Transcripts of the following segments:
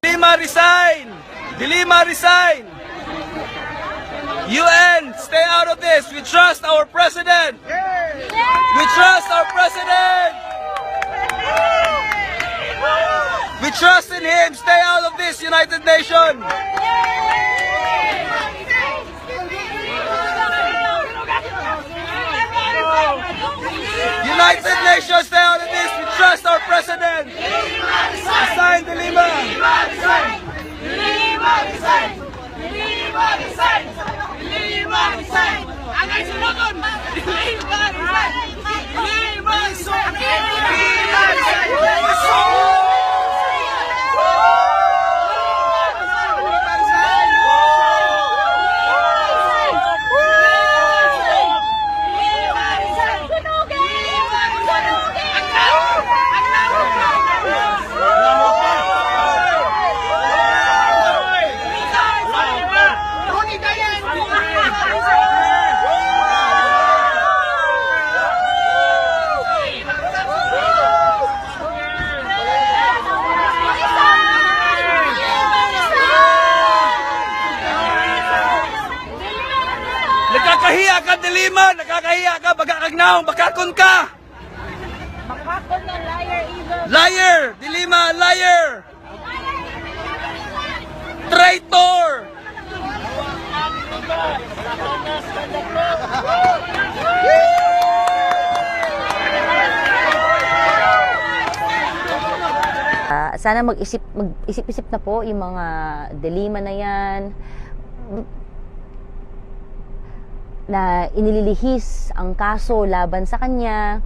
Dilima resign! Dilima resign! UN, stay out of this. We trust our president. We trust our president. We trust in him. Stay out of this, United Nations. United Nations, stay out of this. We trust our president. Resign, Dilima. Nakakahiya ka, Dilima! Nakakahiya ka! Bagakagnaong! Bakakon ka! Makakon na liar, evil. Liar! Dilima, liar! Traitor! Sana mag-isip-isip na po yung mga Dilima na yan, na inililihis ang kaso laban sa kanya.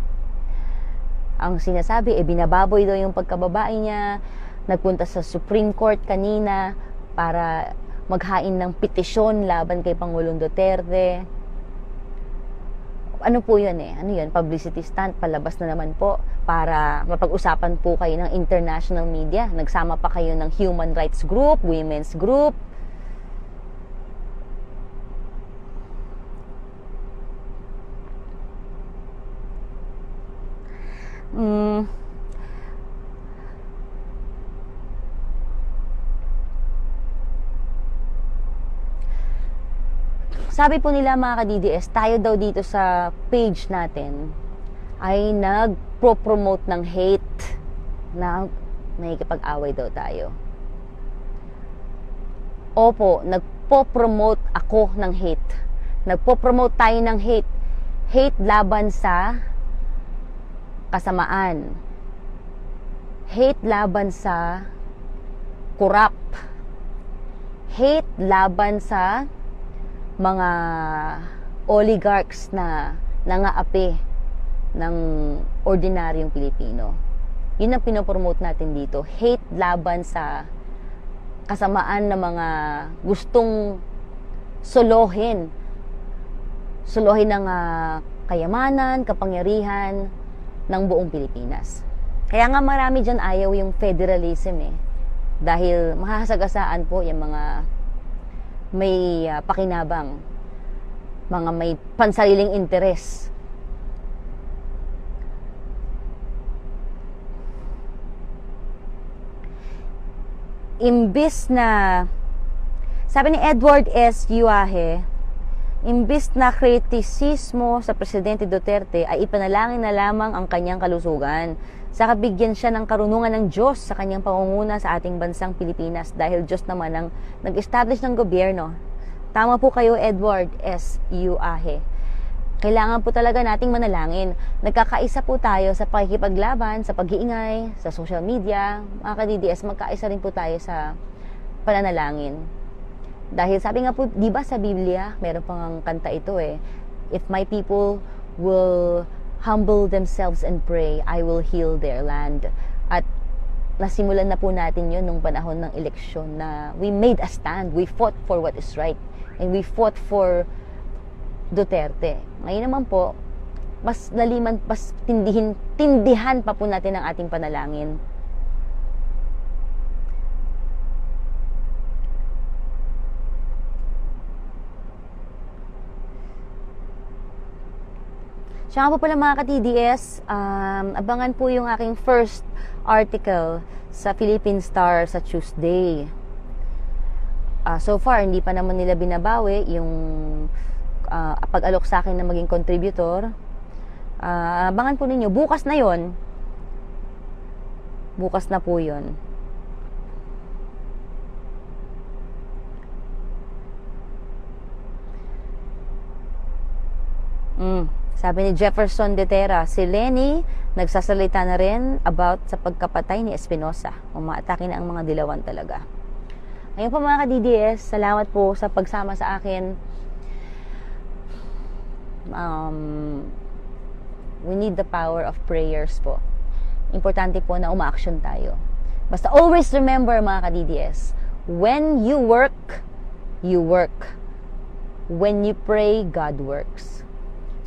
Ang sinasabi, binababoy daw yung pagkababae niya. Nagpunta sa Supreme Court kanina para maghain ng petisyon laban kay Pangulong Duterte. Ano po yun Ano yun? Publicity stunt, palabas na naman po para mapag-usapan po kayo ng international media. Nagsama pa kayo ng human rights group, women's group. Sabi po nila mga ka-DDS, tayo daw dito sa page natin ay nag-promote ng hate, na nakikipag-away daw tayo. Opo, nagpo-promote ako ng hate. Nagpo-promote tayo ng hate. Hate laban sa kasamaan. Hate laban sa kurap. Hate laban sa mga oligarchs na nangaapi ng ordinaryong Pilipino. Yun ang pinopromote natin dito. Hate laban sa kasamaan ng mga gustong solohin ng kayamanan, kapangyarihan ng buong Pilipinas. Kaya nga marami dyan ayaw yung federalism dahil mahasagasaan po yung mga may pakinabang, mga may pansariling interes. Imbis na, sabi ni Edward S. Yuahe, imbis na kritisismo sa Presidente Duterte ay ipanalangin na lamang ang kanyang kalusugan. Saka bigyan siya ng karunungan ng Diyos sa kanyang pangunguna sa ating bansang Pilipinas dahil Diyos naman ang nag-establish ng gobyerno. Tama po kayo, Edward S. Yuahe. Kailangan po talaga nating manalangin. Nagkakaisa po tayo sa pakikipaglaban, sa pag-iingay, sa social media. Mga ka-DDS, magkaisa rin po tayo sa pananalangin. Dahil sabi nga po, di ba sa Biblia, meron pang kanta ito if my people will humble themselves and pray, I will heal their land. At nasimulan na po natin yun nung panahon ng eleksyon na we made a stand, we fought for what is right, and we fought for Duterte. Ngayon naman po, mas laliman, mas tindihan pa po natin ang ating panalangin. Siya nga po pala mga ka-TDS, abangan po yung aking first article sa Philippine Star sa Tuesday. So far, hindi pa naman nila binabawi yung pag-alok sa akin na maging contributor. Abangan po ninyo, bukas na yon. Bukas na po yon. Sabi ni Jefferson de Terra, si Lenny nagsasalita na rin about sa pagkapatay ni Espinosa. Umaatake na ang mga dilawan talaga. Ayun po mga ka-DDS, salamat po sa pagsama sa akin. We need the power of prayers po. Importante po na uma-action tayo. Basta always remember mga ka-DDS, when you work, you work. When you pray, God works.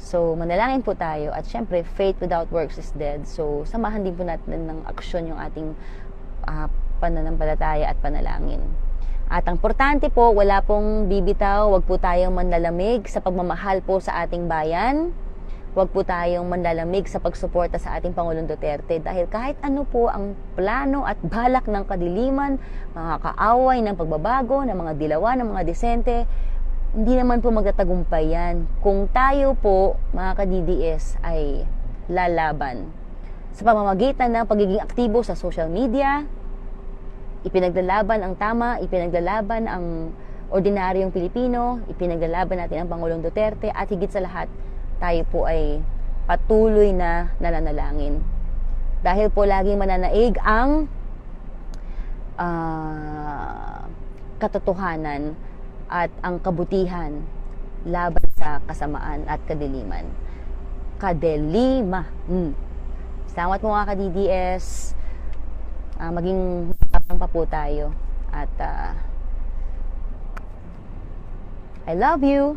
So, manalangin po tayo. At syempre, faith without works is dead. So, samahan din po natin ng aksyon yung ating pananampalataya at panalangin. At ang importante po, wala pong bibitaw. Huwag po tayong manlalamig sa pagmamahal po sa ating bayan. Huwag po tayong manlalamig sa pagsuporta sa ating Pangulong Duterte. Dahil kahit ano po ang plano at balak ng kadiliman, mga kaaway ng pagbabago, ng mga dilawan, ng mga disente, hindi naman po magtatagumpay yan kung tayo po, mga ka-DDS, ay lalaban. Sa pamamagitan ng pagiging aktibo sa social media, ipinaglalaban ang tama, ipinaglalaban ang ordinaryong Pilipino, ipinaglalaban natin ang Pangulong Duterte, at higit sa lahat, tayo po ay patuloy na nananalangin. Dahil po laging mananaig ang katotohanan at ang kabutihan laban sa kasamaan at kadiliman. Kadelima. Salamat mo mga ka-DDS. Maging matapang pa po tayo. At I love you.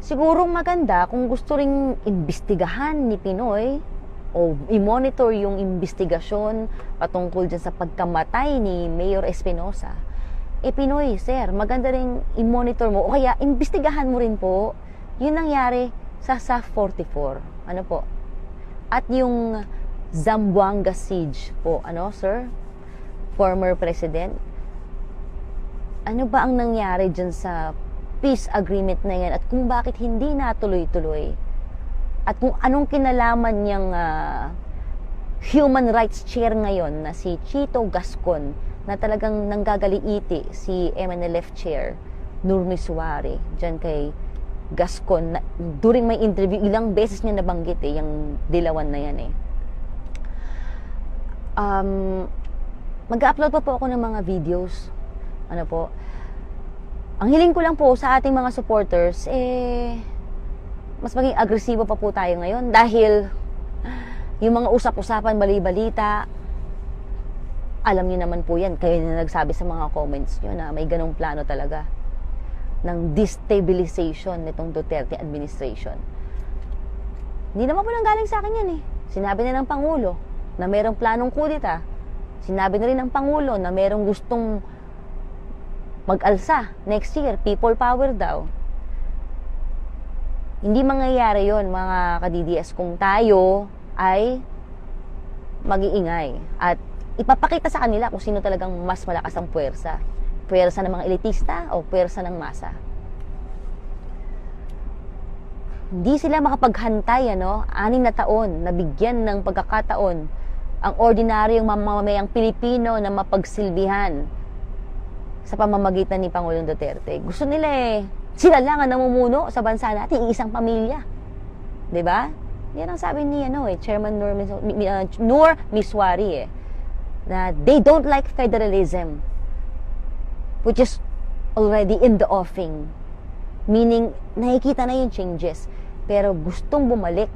Siguro maganda kung gusto ring imbestigahan ni Pinoy o i-monitor yung investigasyon patungkol dyan sa pagkamatay ni Mayor Espinosa. Pinoy, sir, maganda ring i-monitor mo o kaya imbestigahan mo rin po yung nangyari sa SAF 44. Ano po? At yung Zamboanga siege po. Ano, sir? Former President. Ano ba ang nangyari dyan sa peace agreement na yan at kung bakit hindi natuloy-tuloy at kung anong kinalaman niyang human rights chair ngayon na si Chito Gascon na talagang nanggagaliiti si MNLF chair Nurmi Suare dyan kay Gascon na, during my interview ilang beses niya nabanggit yung dilawan na yan mag-upload pa po ako ng mga videos ano po. Ang hiling ko lang po sa ating mga supporters, mas maging agresibo pa po tayo ngayon dahil yung mga usap-usapan, bali-balita, alam niyo naman po yan, kayo na nagsabi sa mga comments niyo na may ganong plano talaga ng destabilization nitong Duterte administration. Hindi naman po nang galing sa akin yan Sinabi na ng Pangulo na mayroong planong kudita. Sinabi na rin ng Pangulo na mayroong gustong mag-alsa next year, people power daw. Hindi mangyayari yon mga ka-DDS kung tayo ay mag-iingay at ipapakita sa kanila kung sino talagang mas malakas ang puwersa. Puwersa ng mga elitista o puwersa ng masa. Hindi sila makapaghantay 6 na taon na bigyan ng pagkakataon ang ordinaryong mamamayang Pilipino na mapagsilbihan sa pamamagitan ni Pangulong Duterte. Gusto nila sila lang ang namumuno sa bansa natin, isang pamilya. 'Di ba? Yan ang sabi ni Chairman Nur Miswari na they don't like federalism which is already in the offing. Meaning, nakikita na yung changes pero gustong bumalik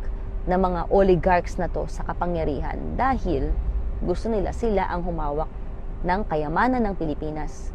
ng mga oligarchs na to sa kapangyarihan dahil gusto nila sila ang humawak ng kayamanan ng Pilipinas.